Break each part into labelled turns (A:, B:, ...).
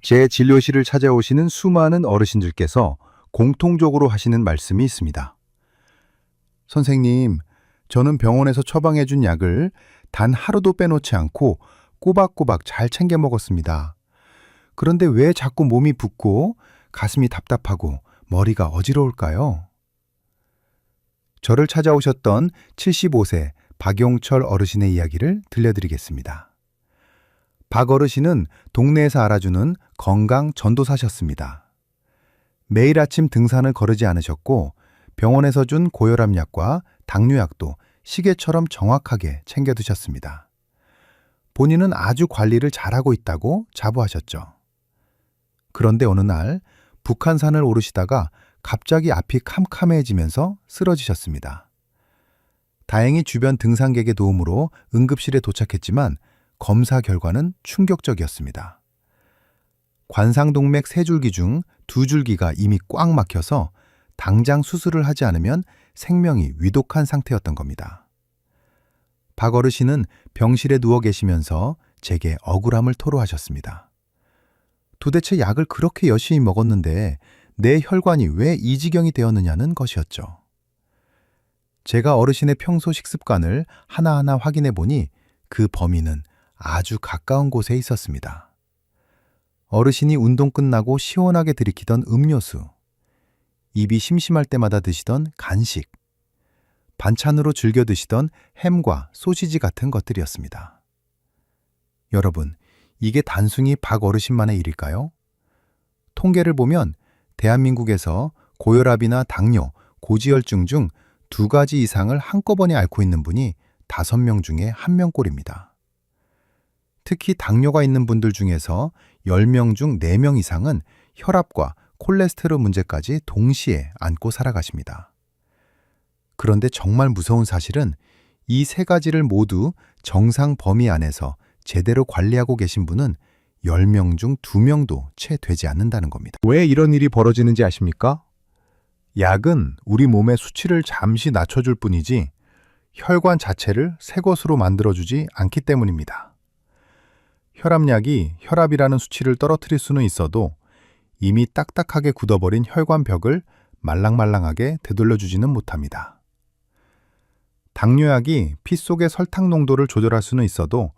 A: 제 진료실을 찾아오시는 수많은 어르신들께서 공통적으로 하시는 말씀이 있습니다. 선생님, 저는 병원에서 처방해준 약을 단 하루도 빼놓지 않고 꼬박꼬박 잘 챙겨 먹었습니다. 그런데 왜 자꾸 몸이 붓고 가슴이 답답하고 머리가 어지러울까요? 저를 찾아오셨던 75세 박용철 어르신의 이야기를 들려드리겠습니다. 박 어르신은 동네에서 알아주는 건강 전도사셨습니다. 매일 아침 등산을 거르지 않으셨고 병원에서 준 고혈압 약과 당뇨약도 시계처럼 정확하게 챙겨 드셨습니다. 본인은 아주 관리를 잘하고 있다고 자부하셨죠. 그런데 어느 날 북한산을 오르시다가 갑자기 앞이 캄캄해지면서 쓰러지셨습니다. 다행히 주변 등산객의 도움으로 응급실에 도착했지만 검사 결과는 충격적이었습니다. 관상동맥 3줄기 중 2줄기가 이미 꽉 막혀서 당장 수술을 하지 않으면 생명이 위독한 상태였던 겁니다. 박 어르신은 병실에 누워 계시면서 제게 억울함을 토로하셨습니다. 도대체 약을 그렇게 열심히 먹었는데 내 혈관이 왜 이 지경이 되었느냐는 것이었죠. 제가 어르신의 평소 식습관을 하나하나 확인해 보니 그 범인은 아주 가까운 곳에 있었습니다. 어르신이 운동 끝나고 시원하게 들이키던 음료수, 입이 심심할 때마다 드시던 간식, 반찬으로 즐겨 드시던 햄과 소시지 같은 것들이었습니다. 여러분, 이게 단순히 박 어르신만의 일일까요? 통계를 보면 대한민국에서 고혈압이나 당뇨, 고지혈증 중 2가지 이상을 한꺼번에 앓고 있는 분이 5명 중에 1명꼴입니다. 특히 당뇨가 있는 분들 중에서 10명 중 4명 이상은 혈압과 콜레스테롤 문제까지 동시에 안고 살아가십니다. 그런데 정말 무서운 사실은 이 3가지를 모두 정상 범위 안에서 제대로 관리하고 계신 분은 10명 중 2명도 채 되지 않는다는 겁니다. 왜 이런 일이 벌어지는지 아십니까? 약은 우리 몸의 수치를 잠시 낮춰줄 뿐이지 혈관 자체를 새 것으로 만들어주지 않기 때문입니다. 혈압약이 혈압이라는 수치를 떨어뜨릴 수는 있어도 이미 딱딱하게 굳어버린 혈관벽을 말랑말랑하게 되돌려주지는 못합니다. 당뇨약이 피 속의 설탕 농도를 조절할 수는 있어도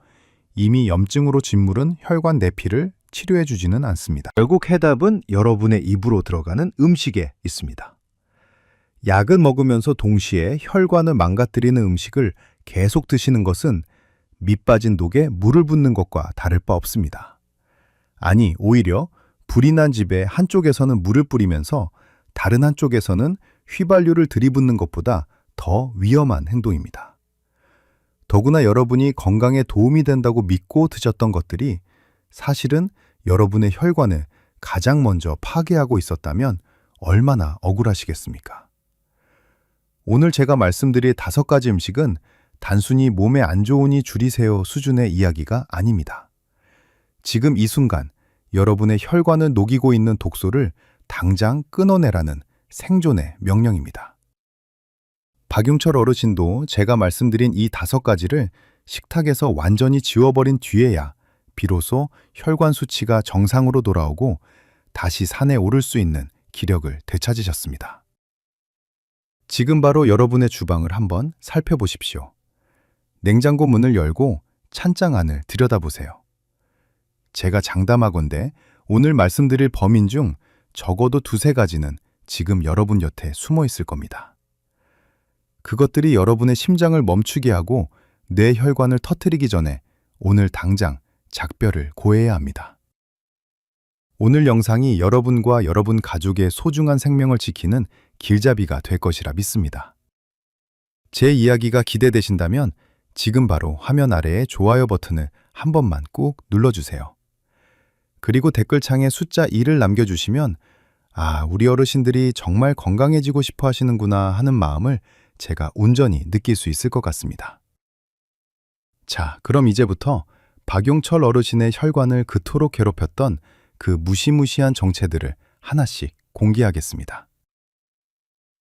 A: 이미 염증으로 짓무른 혈관 내피를 치료해주지는 않습니다. 결국 해답은 여러분의 입으로 들어가는 음식에 있습니다. 약을 먹으면서 동시에 혈관을 망가뜨리는 음식을 계속 드시는 것은 밑 빠진 독에 물을 붓는 것과 다를 바 없습니다. 아니, 오히려 불이 난 집에 한쪽에서는 물을 뿌리면서 다른 한쪽에서는 휘발유를 들이붓는 것보다 더 위험한 행동입니다. 더구나 여러분이 건강에 도움이 된다고 믿고 드셨던 것들이 사실은 여러분의 혈관을 가장 먼저 파괴하고 있었다면 얼마나 억울하시겠습니까? 오늘 제가 말씀드릴 5가지 음식은 단순히 몸에 안 좋으니 줄이세요 수준의 이야기가 아닙니다. 지금 이 순간 여러분의 혈관을 녹이고 있는 독소를 당장 끊어내라는 생존의 명령입니다. 박용철 어르신도 제가 말씀드린 이 5가지를 식탁에서 완전히 지워버린 뒤에야 비로소 혈관 수치가 정상으로 돌아오고 다시 산에 오를 수 있는 기력을 되찾으셨습니다. 지금 바로 여러분의 주방을 한번 살펴보십시오. 냉장고 문을 열고 찬장 안을 들여다보세요. 제가 장담하건대 오늘 말씀드릴 범인 중 적어도 2-3가지는 지금 여러분 곁에 숨어 있을 겁니다. 그것들이 여러분의 심장을 멈추게 하고 뇌 혈관을 터뜨리기 전에 오늘 당장 작별을 고해야 합니다. 오늘 영상이 여러분과 여러분 가족의 소중한 생명을 지키는 길잡이가 될 것이라 믿습니다. 제 이야기가 기대되신다면 지금 바로 화면 아래의 좋아요 버튼을 한 번만 꾹 눌러주세요. 그리고 댓글창에 숫자 2를 남겨주시면 우리 어르신들이 정말 건강해지고 싶어 하시는구나 하는 마음을 제가 온전히 느낄 수 있을 것 같습니다. 자, 그럼 이제부터 박용철 어르신의 혈관을 그토록 괴롭혔던 그 무시무시한 정체들을 하나씩 공개하겠습니다.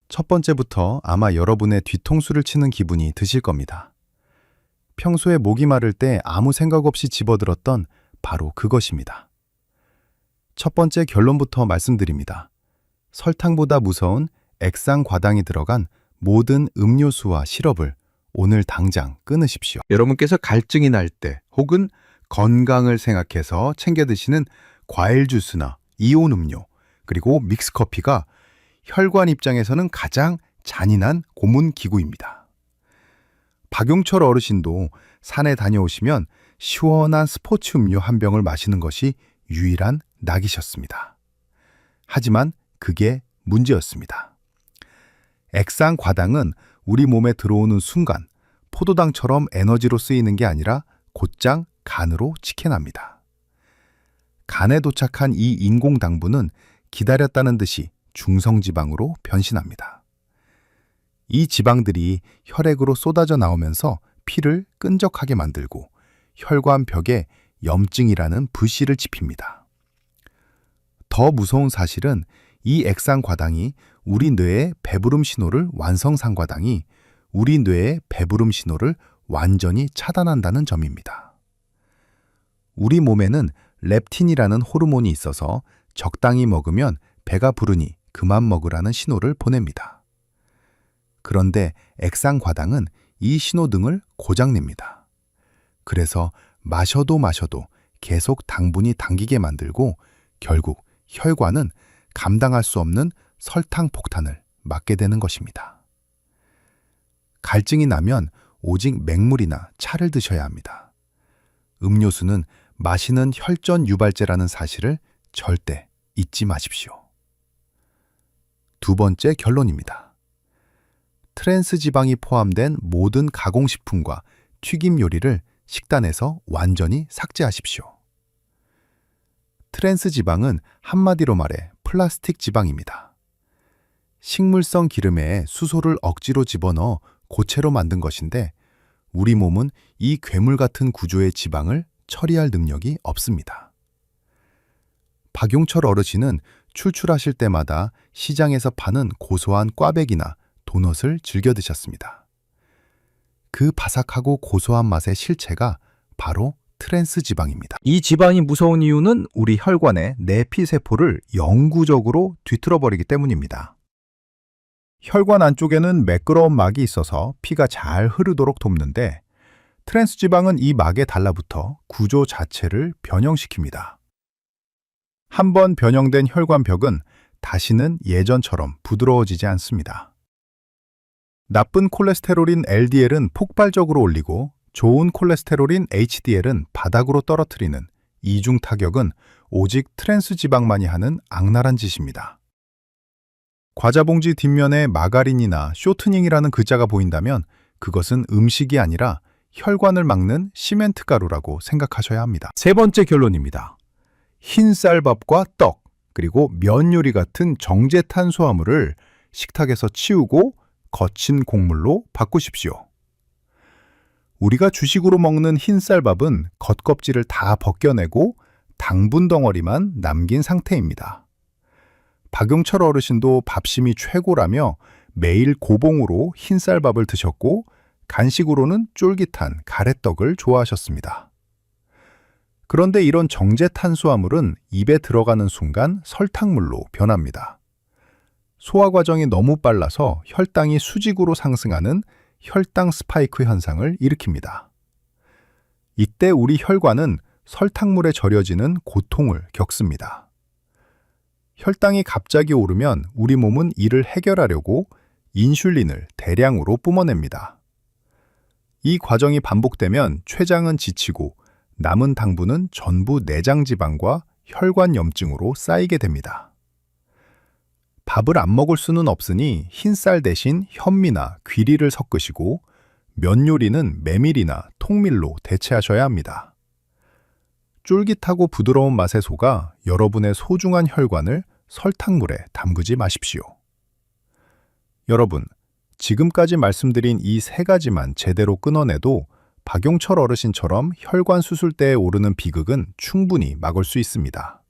A: 첫 번째부터 아마 여러분의 뒤통수를 치는 기분이 드실 겁니다. 평소에 목이 마를 때 아무 생각 없이 집어들었던 바로 그것입니다. 첫 번째 결론부터 말씀드립니다. 설탕보다 무서운 액상과당이 들어간 모든 음료수와 시럽을 오늘 당장 끊으십시오. 여러분께서 갈증이 날 때 혹은 건강을 생각해서 챙겨 드시는 과일 주스나 이온 음료, 그리고 믹스커피가 혈관 입장에서는 가장 잔인한 고문 기구입니다. 박용철 어르신도 산에 다녀오시면 시원한 스포츠 음료 한 병을 마시는 것이 유일한 낙이셨습니다. 하지만 그게 문제였습니다. 액상과당은 우리 몸에 들어오는 순간 포도당처럼 에너지로 쓰이는 게 아니라 곧장 간으로 직행합니다. 간에 도착한 이 인공당분은 기다렸다는 듯이 중성지방으로 변신합니다. 이 지방들이 혈액으로 쏟아져 나오면서 피를 끈적하게 만들고 혈관벽에 염증이라는 불씨를 지핍니다. 더 무서운 사실은 이 액상과당이 우리 뇌의 배부름 신호를 완성상과당이 우리 뇌의 배부름 신호를 완전히 차단한다는 점입니다. 우리 몸에는 렙틴이라는 호르몬이 있어서 적당히 먹으면 배가 부르니 그만 먹으라는 신호를 보냅니다. 그런데 액상과당은 이 신호등을 고장냅니다. 그래서 마셔도 계속 당분이 당기게 만들고 결국 혈관은 감당할 수 없는 설탕 폭탄을 맞게 되는 것입니다. 갈증이 나면 오직 맹물이나 차를 드셔야 합니다. 음료수는 마시는 혈전 유발제라는 사실을 절대 잊지 마십시오. 두 번째 결론입니다. 트랜스 지방이 포함된 모든 가공식품과 튀김 요리를 식단에서 완전히 삭제하십시오. 트랜스 지방은 한마디로 말해 플라스틱 지방입니다. 식물성 기름에 수소를 억지로 집어넣어 고체로 만든 것인데 우리 몸은 이 괴물 같은 구조의 지방을 처리할 능력이 없습니다. 박용철 어르신은 출출하실 때마다 시장에서 파는 고소한 꽈배기나 도넛을 즐겨 드셨습니다. 그 바삭하고 고소한 맛의 실체가 바로 트랜스 지방입니다. 이 지방이 무서운 이유는 우리 혈관의 내피세포를 영구적으로 뒤틀어버리기 때문입니다. 혈관 안쪽에는 매끄러운 막이 있어서 피가 잘 흐르도록 돕는데 트랜스 지방은 이 막에 달라붙어 구조 자체를 변형시킵니다. 한번 변형된 혈관벽은 다시는 예전처럼 부드러워지지 않습니다. 나쁜 콜레스테롤인 LDL은 폭발적으로 올리고 좋은 콜레스테롤인 HDL은 바닥으로 떨어뜨리는 이중 타격은 오직 트랜스 지방만이 하는 악랄한 짓입니다. 과자 봉지 뒷면에 마가린이나 쇼트닝이라는 글자가 보인다면 그것은 음식이 아니라 혈관을 막는 시멘트 가루라고 생각하셔야 합니다. 세 번째 결론입니다. 흰 쌀밥과 떡, 그리고 면 요리 같은 정제 탄수화물을 식탁에서 치우고 거친 곡물로 바꾸십시오. 우리가 주식으로 먹는 흰 쌀밥은 겉껍질을 다 벗겨내고 당분 덩어리만 남긴 상태입니다. 박용철 어르신도 밥심이 최고라며 매일 고봉으로 흰 쌀밥을 드셨고 간식으로는 쫄깃한 가래떡을 좋아하셨습니다. 그런데 이런 정제 탄수화물은 입에 들어가는 순간 설탕물로 변합니다. 소화 과정이 너무 빨라서 혈당이 수직으로 상승하는 혈당 스파이크 현상을 일으킵니다. 이때 우리 혈관은 설탕물에 절여지는 고통을 겪습니다. 혈당이 갑자기 오르면 우리 몸은 이를 해결하려고 인슐린을 대량으로 뿜어냅니다. 이 과정이 반복되면 췌장은 지치고 남은 당분은 전부 내장 지방과 혈관 염증으로 쌓이게 됩니다. 밥을 안 먹을 수는 없으니 흰쌀 대신 현미나 귀리를 섞으시고 면 요리는 메밀이나 통밀로 대체하셔야 합니다. 쫄깃하고 부드러운 맛에 속아 여러분의 소중한 혈관을 설탕물에 담그지 마십시오. 여러분, 지금까지 말씀드린 이 세 가지만 제대로 끊어내도 박용철 어르신처럼 혈관 수술대에 오르는 비극은 충분히 막을 수 있습니다.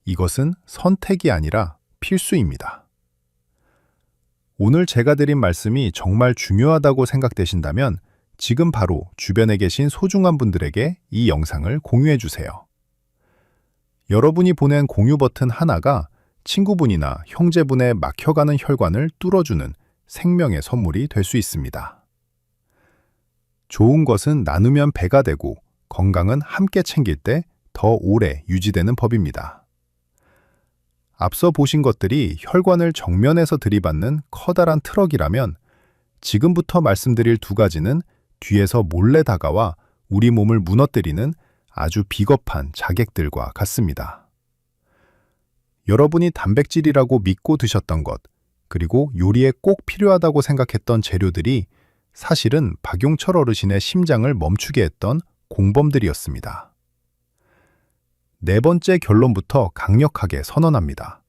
A: 이것은 선택이 아니라 필수입니다. 오늘 제가 드린 말씀이 정말 중요하다고 생각되신다면 지금 바로 주변에 계신 소중한 분들에게 이 영상을 공유해 주세요. 여러분이 보낸 공유 버튼 하나가 친구분이나 형제분의 막혀가는 혈관을 뚫어주는 생명의 선물이 될 수 있습니다. 좋은 것은 나누면 배가 되고 건강은 함께 챙길 때 더 오래 유지되는 법입니다. 앞서 보신 것들이 혈관을 정면에서 들이받는 커다란 트럭이라면 지금부터 말씀드릴 두 가지는 뒤에서 몰래 다가와 우리 몸을 무너뜨리는 아주 비겁한 자객들과 같습니다. 여러분이 단백질이라고 믿고 드셨던 것, 그리고 요리에 꼭 필요하다고 생각했던 재료들이 사실은 박용철 어르신의 심장을 멈추게 했던 공범들이었습니다. 네 번째 결론부터 강력하게 선언합니다.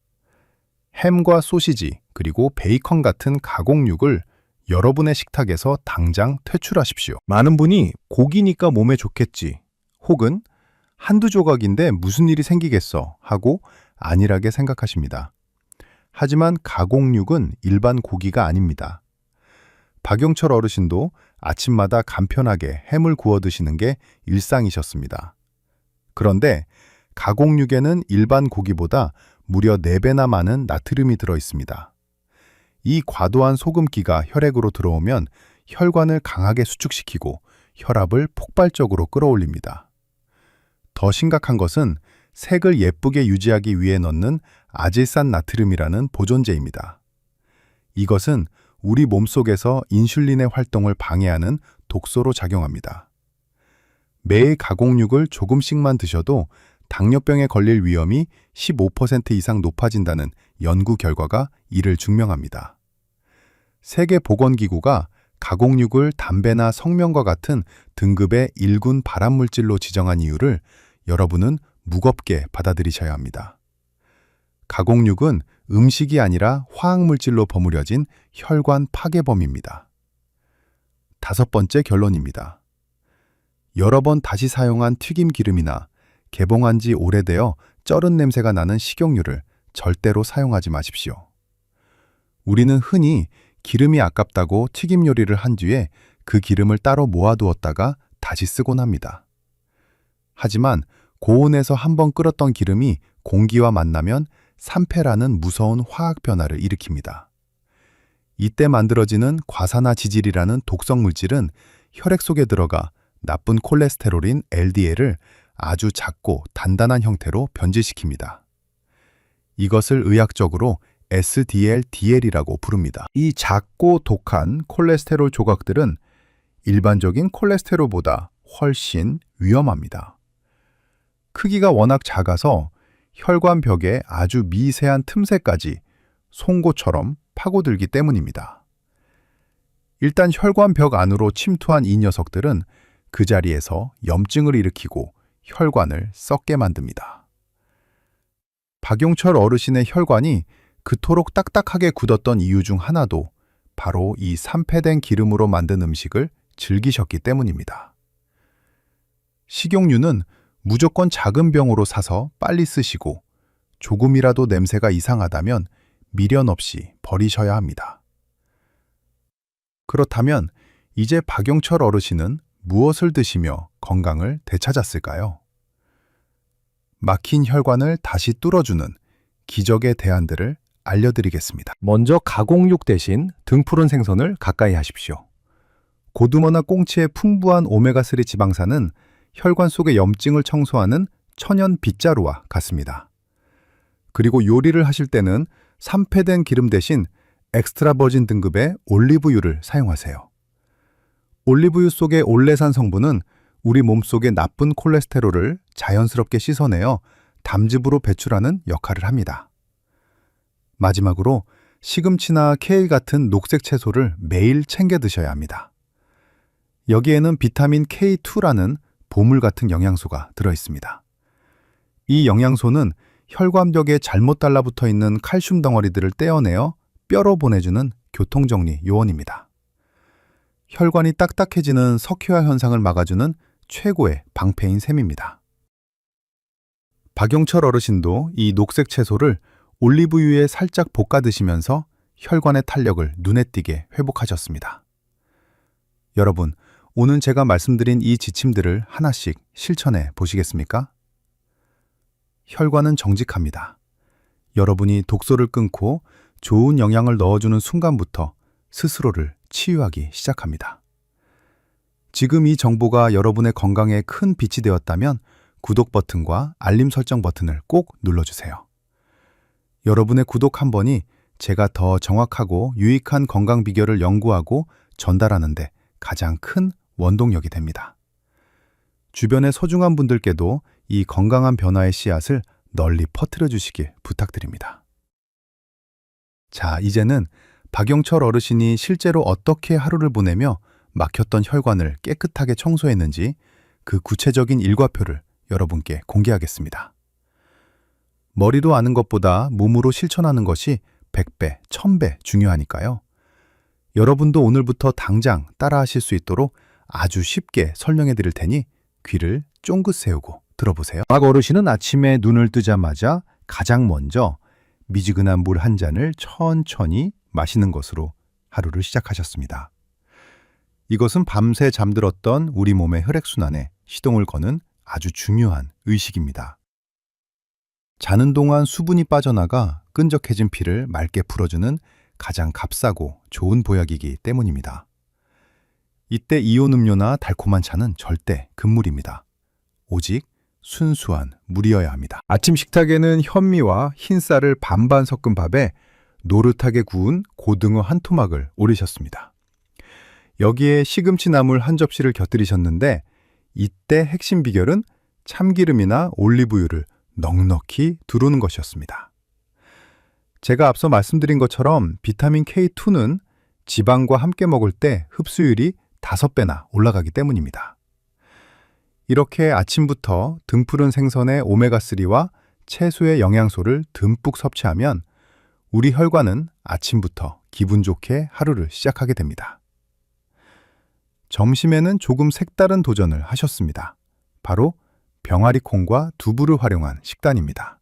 A: 햄과 소시지, 그리고 베이컨 같은 가공육을 여러분의 식탁에서 당장 퇴출하십시오. 많은 분이 고기니까 몸에 좋겠지, 혹은 한두 조각인데 무슨 일이 생기겠어 하고 안일하게 생각하십니다. 하지만 가공육은 일반 고기가 아닙니다. 박용철 어르신도 아침마다 간편하게 햄을 구워 드시는 게 일상이셨습니다. 그런데 가공육에는 일반 고기보다 무려 4배나 많은 나트륨이 들어 있습니다. 이 과도한 소금기가 혈액으로 들어오면 혈관을 강하게 수축시키고 혈압을 폭발적으로 끌어올립니다. 더 심각한 것은 색을 예쁘게 유지하기 위해 넣는 아질산 나트륨이라는 보존제입니다. 이것은 우리 몸속에서 인슐린의 활동을 방해하는 독소로 작용합니다. 매일 가공육을 조금씩만 드셔도 당뇨병에 걸릴 위험이 15% 이상 높아진다는 연구 결과가 이를 증명합니다. 세계보건기구가 가공육을 담배나 성면과 같은 등급의 1군 발암물질로 지정한 이유를 여러분은 무겁게 받아들이셔야 합니다. 가공육은 음식이 아니라 화학물질로 버무려진 혈관 파괴범입니다. 5번째 결론입니다. 여러 번 다시 사용한 튀김 기름이나 개봉한 지 오래되어 쩔은 냄새가 나는 식용유를 절대로 사용하지 마십시오. 우리는 흔히 기름이 아깝다고 튀김 요리를 한 뒤에 그 기름을 따로 모아두었다가 다시 쓰곤 합니다. 하지만 고온에서 한번 끓었던 기름이 공기와 만나면 산패라는 무서운 화학 변화를 일으킵니다. 이때 만들어지는 과산화지질이라는 독성 물질은 혈액 속에 들어가 나쁜 콜레스테롤인 LDL을 아주 작고 단단한 형태로 변질시킵니다. 이것을 의학적으로 SDL-DL이라고 부릅니다. 이 작고 독한 콜레스테롤 조각들은 일반적인 콜레스테롤보다 훨씬 위험합니다. 크기가 워낙 작아서 혈관 벽에 아주 미세한 틈새까지 송곳처럼 파고들기 때문입니다. 일단 혈관 벽 안으로 침투한 이 녀석들은 그 자리에서 염증을 일으키고 혈관을 썩게 만듭니다. 박용철 어르신의 혈관이 그토록 딱딱하게 굳었던 이유 중 하나도 바로 이 산패된 기름으로 만든 음식을 즐기셨기 때문입니다. 식용유는 무조건 작은 병으로 사서 빨리 쓰시고 조금이라도 냄새가 이상하다면 미련 없이 버리셔야 합니다. 그렇다면 이제 박용철 어르신은 무엇을 드시며 건강을 되찾았을까요? 막힌 혈관을 다시 뚫어주는 기적의 대안들을 알려드리겠습니다. 먼저 가공육 대신 등푸른 생선을 가까이 하십시오. 고등어나 꽁치의 풍부한 오메가3 지방산은 혈관 속의 염증을 청소하는 천연 빗자루와 같습니다. 그리고 요리를 하실 때는 산패된 기름 대신 엑스트라 버진 등급의 올리브유를 사용하세요. 올리브유 속의 올레산 성분은 우리 몸속의 나쁜 콜레스테롤을 자연스럽게 씻어내어 담즙으로 배출하는 역할을 합니다. 마지막으로 시금치나 케일 같은 녹색 채소를 매일 챙겨 드셔야 합니다. 여기에는 비타민 K2라는 보물 같은 영양소가 들어 있습니다. 이 영양소는 혈관벽에 잘못 달라붙어 있는 칼슘 덩어리들을 떼어내어 뼈로 보내주는 교통정리 요원입니다. 혈관이 딱딱해지는 석회화 현상을 막아주는 최고의 방패인 셈입니다. 박용철 어르신도 이 녹색 채소를 올리브유에 살짝 볶아 드시면서 혈관의 탄력을 눈에 띄게 회복하셨습니다. 여러분, 오늘 제가 말씀드린 이 지침들을 하나씩 실천해 보시겠습니까? 혈관은 정직합니다. 여러분이 독소를 끊고 좋은 영양을 넣어주는 순간부터 스스로를 치유하기 시작합니다. 지금 이 정보가 여러분의 건강에 큰 빛이 되었다면 구독 버튼과 알림 설정 버튼을 꼭 눌러주세요. 여러분의 구독 한 번이 제가 더 정확하고 유익한 건강 비결을 연구하고 전달하는 데 가장 큰 원동력이 됩니다. 주변의 소중한 분들께도 이 건강한 변화의 씨앗을 널리 퍼뜨려 주시길 부탁드립니다. 자, 이제는 박용철 어르신이 실제로 어떻게 하루를 보내며 막혔던 혈관을 깨끗하게 청소했는지 그 구체적인 일과표를 여러분께 공개하겠습니다. 머리로 아는 것보다 몸으로 실천하는 것이 100배, 1000배 중요하니까요. 여러분도 오늘부터 당장 따라하실 수 있도록 아주 쉽게 설명해 드릴 테니 귀를 쫑긋 세우고 들어보세요. 박 어르신은 아침에 눈을 뜨자마자 가장 먼저 미지근한 물 한 잔을 천천히 마시는 것으로 하루를 시작하셨습니다. 이것은 밤새 잠들었던 우리 몸의 혈액순환에 시동을 거는 아주 중요한 의식입니다. 자는 동안 수분이 빠져나가 끈적해진 피를 맑게 풀어주는 가장 값싸고 좋은 보약이기 때문입니다. 이때 이온 음료나 달콤한 차는 절대 금물입니다. 오직 순수한 물이어야 합니다. 아침 식탁에는 현미와 흰쌀을 반반 섞은 밥에 노릇하게 구운 고등어 한 토막을 올리셨습니다. 여기에 시금치 나물 한 접시를 곁들이셨는데 이때 핵심 비결은 참기름이나 올리브유를 넉넉히 두르는 것이었습니다. 제가 앞서 말씀드린 것처럼 비타민 K2는 지방과 함께 먹을 때 흡수율이 5배나 올라가기 때문입니다. 이렇게 아침부터 등푸른 생선의 오메가3와 채소의 영양소를 듬뿍 섭취하면 우리 혈관은 아침부터 기분 좋게 하루를 시작하게 됩니다. 점심에는 조금 색다른 도전을 하셨습니다. 바로 병아리 콩과 두부를 활용한 식단입니다.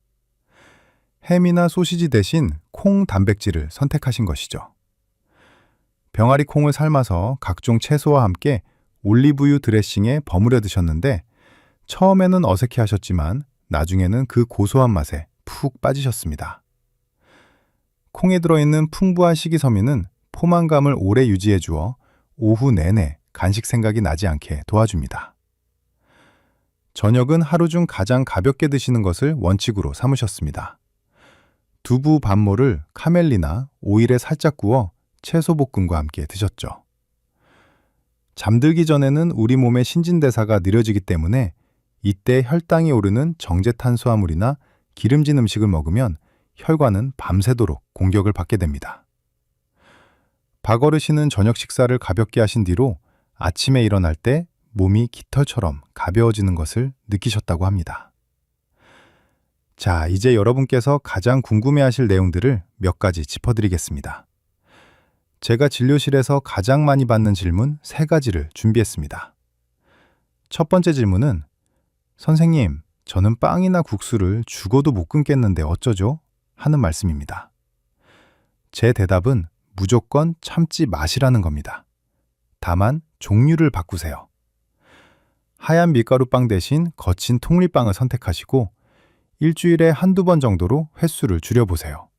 A: 햄이나 소시지 대신 콩 단백질을 선택하신 것이죠. 병아리 콩을 삶아서 각종 채소와 함께 올리브유 드레싱에 버무려 드셨는데 처음에는 어색해 하셨지만 나중에는 그 고소한 맛에 푹 빠지셨습니다. 콩에 들어있는 풍부한 식이섬유는 포만감을 오래 유지해 주어 오후 내내 간식 생각이 나지 않게 도와줍니다. 저녁은 하루 중 가장 가볍게 드시는 것을 원칙으로 삼으셨습니다. 두부 반모를 카멜리나 오일에 살짝 구워 채소 볶음과 함께 드셨죠. 잠들기 전에는 우리 몸의 신진대사가 느려지기 때문에 이때 혈당이 오르는 정제탄수화물이나 기름진 음식을 먹으면 혈관은 밤새도록 공격을 받게 됩니다. 박 어르신은 저녁 식사를 가볍게 하신 뒤로 아침에 일어날 때 몸이 깃털처럼 가벼워지는 것을 느끼셨다고 합니다. 자, 이제 여러분께서 가장 궁금해하실 내용들을 몇 가지 짚어드리겠습니다. 제가 진료실에서 가장 많이 받는 질문 3가지를 준비했습니다. 첫 번째 질문은 선생님, 저는 빵이나 국수를 죽어도 못 끊겠는데 어쩌죠? 하는 말씀입니다. 제 대답은 무조건 참지 마시라는 겁니다. 다만 종류를 바꾸세요. 하얀 밀가루빵 대신 거친 통밀빵을 선택하시고 일주일에 한두 번 정도로 횟수를 줄여보세요.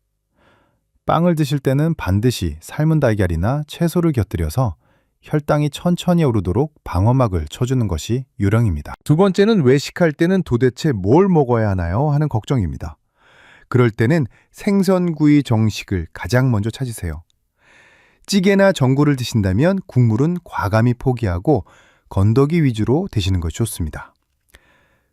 A: 빵을 드실 때는 반드시 삶은 달걀이나 채소를 곁들여서 혈당이 천천히 오르도록 방어막을 쳐주는 것이 요령입니다. 두 번째는 외식할 때는 도대체 뭘 먹어야 하나요? 하는 걱정입니다. 그럴 때는 생선구이 정식을 가장 먼저 찾으세요. 찌개나 전골을 드신다면 국물은 과감히 포기하고 건더기 위주로 드시는 것이 좋습니다.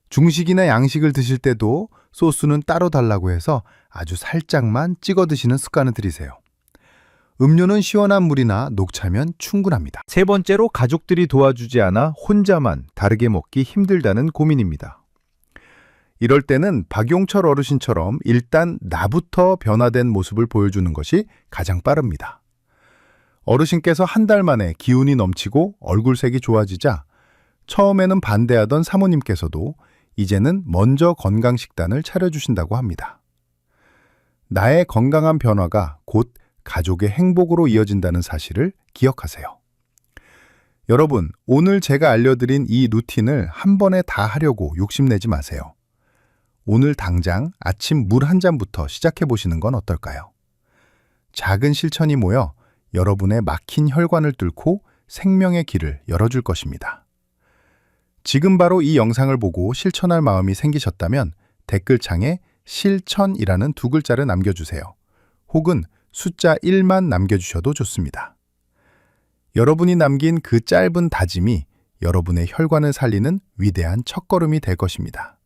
A: 중식이나 양식을 드실 때도 소스는 따로 달라고 해서 아주 살짝만 찍어 드시는 습관을 들이세요. 음료는 시원한 물이나 녹차면 충분합니다. 세 번째로 가족들이 도와주지 않아 혼자만 다르게 먹기 힘들다는 고민입니다. 이럴 때는 박용철 어르신처럼 일단 나부터 변화된 모습을 보여주는 것이 가장 빠릅니다. 어르신께서 한 달 만에 기운이 넘치고 얼굴색이 좋아지자 처음에는 반대하던 사모님께서도 이제는 먼저 건강식단을 차려주신다고 합니다. 나의 건강한 변화가 곧 가족의 행복으로 이어진다는 사실을 기억하세요. 여러분, 오늘 제가 알려드린 이 루틴을 한 번에 다 하려고 욕심내지 마세요. 오늘 당장 아침 물 한 잔부터 시작해 보시는 건 어떨까요? 작은 실천이 모여 여러분의 막힌 혈관을 뚫고 생명의 길을 열어줄 것입니다. 지금 바로 이 영상을 보고 실천할 마음이 생기셨다면 댓글창에 실천이라는 두 글자를 남겨주세요. 혹은 숫자 1만 남겨주셔도 좋습니다. 여러분이 남긴 그 짧은 다짐이 여러분의 혈관을 살리는 위대한 첫걸음이 될 것입니다.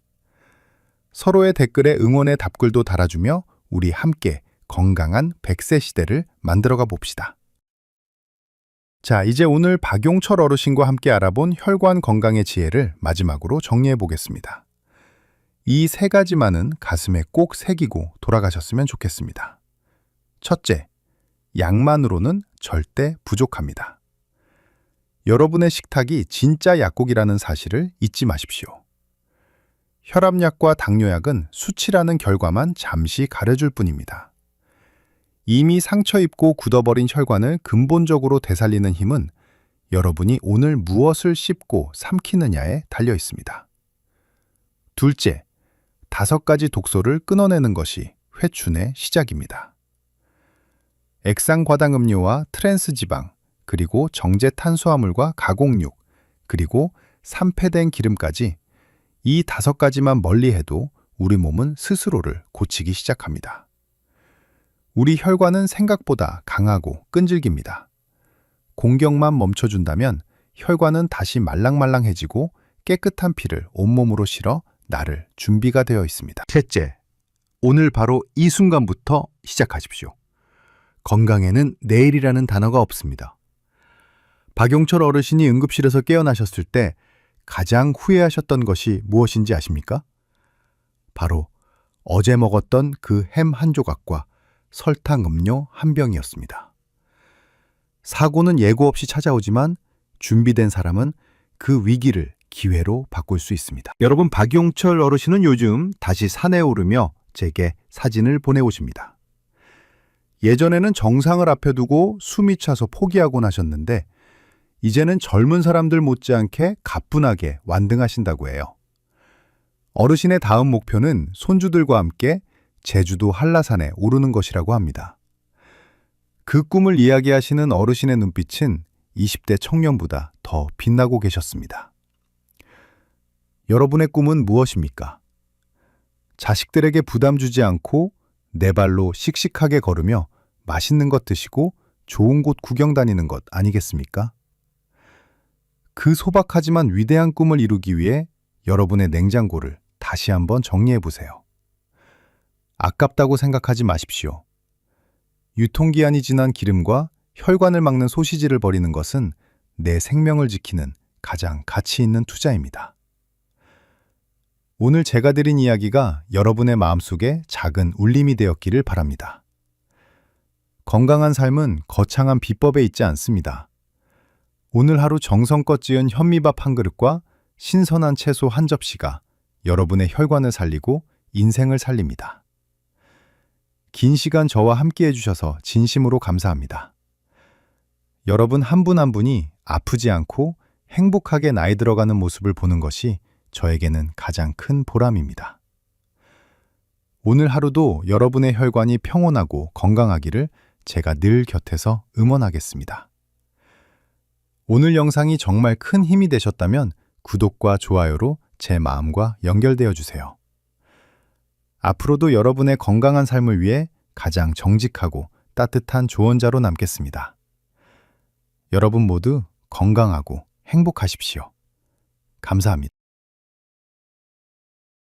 A: 서로의 댓글에 응원의 답글도 달아주며 우리 함께 건강한 100세 시대를 만들어가 봅시다. 자, 이제 오늘 박용철 어르신과 함께 알아본 혈관 건강의 지혜를 마지막으로 정리해 보겠습니다. 이 세 가지만은 가슴에 꼭 새기고 돌아가셨으면 좋겠습니다. 첫째, 약만으로는 절대 부족합니다. 여러분의 식탁이 진짜 약국이라는 사실을 잊지 마십시오. 혈압약과 당뇨약은 수치라는 결과만 잠시 가려줄 뿐입니다. 이미 상처 입고 굳어버린 혈관을 근본적으로 되살리는 힘은 여러분이 오늘 무엇을 씹고 삼키느냐에 달려 있습니다. 둘째, 5가지 독소를 끊어내는 것이 회춘의 시작입니다. 액상과당음료와 트랜스지방, 그리고 정제 탄수화물과 가공육, 그리고 산패된 기름까지 이 5가지만 멀리해도 우리 몸은 스스로를 고치기 시작합니다. 우리 혈관은 생각보다 강하고 끈질깁니다. 공격만 멈춰준다면 혈관은 다시 말랑말랑해지고 깨끗한 피를 온몸으로 실어 나를 준비가 되어 있습니다. 셋째, 오늘 바로 이 순간부터 시작하십시오. 건강에는 내일이라는 단어가 없습니다. 박용철 어르신이 응급실에서 깨어나셨을 때 가장 후회하셨던 것이 무엇인지 아십니까? 바로 어제 먹었던 그 햄 한 조각과 설탕 음료 한 병이었습니다. 사고는 예고 없이 찾아오지만 준비된 사람은 그 위기를 기회로 바꿀 수 있습니다. 여러분, 박용철 어르신은 요즘 다시 산에 오르며 제게 사진을 보내오십니다. 예전에는 정상을 앞에 두고 숨이 차서 포기하곤 하셨는데 이제는 젊은 사람들 못지않게 가뿐하게 완등하신다고 해요. 어르신의 다음 목표는 손주들과 함께 제주도 한라산에 오르는 것이라고 합니다. 그 꿈을 이야기하시는 어르신의 눈빛은 20대 청년보다 더 빛나고 계셨습니다. 여러분의 꿈은 무엇입니까? 자식들에게 부담 주지 않고 내 발로 씩씩하게 걸으며 맛있는 것 드시고 좋은 곳 구경 다니는 것 아니겠습니까? 그 소박하지만 위대한 꿈을 이루기 위해 여러분의 냉장고를 다시 한번 정리해 보세요. 아깝다고 생각하지 마십시오. 유통기한이 지난 기름과 혈관을 막는 소시지를 버리는 것은 내 생명을 지키는 가장 가치 있는 투자입니다. 오늘 제가 드린 이야기가 여러분의 마음속에 작은 울림이 되었기를 바랍니다. 건강한 삶은 거창한 비법에 있지 않습니다. 오늘 하루 정성껏 지은 현미밥 한 그릇과 신선한 채소 한 접시가 여러분의 혈관을 살리고 인생을 살립니다. 긴 시간 저와 함께 해주셔서 진심으로 감사합니다. 여러분 한 분 한 분이 아프지 않고 행복하게 나이 들어가는 모습을 보는 것이 저에게는 가장 큰 보람입니다. 오늘 하루도 여러분의 혈관이 평온하고 건강하기를 제가 늘 곁에서 응원하겠습니다. 오늘 영상이 정말 큰 힘이 되셨다면 구독과 좋아요로 제 마음과 연결되어 주세요. 앞으로도 여러분의 건강한 삶을 위해 가장 정직하고 따뜻한 조언자로 남겠습니다. 여러분 모두 건강하고 행복하십시오. 감사합니다.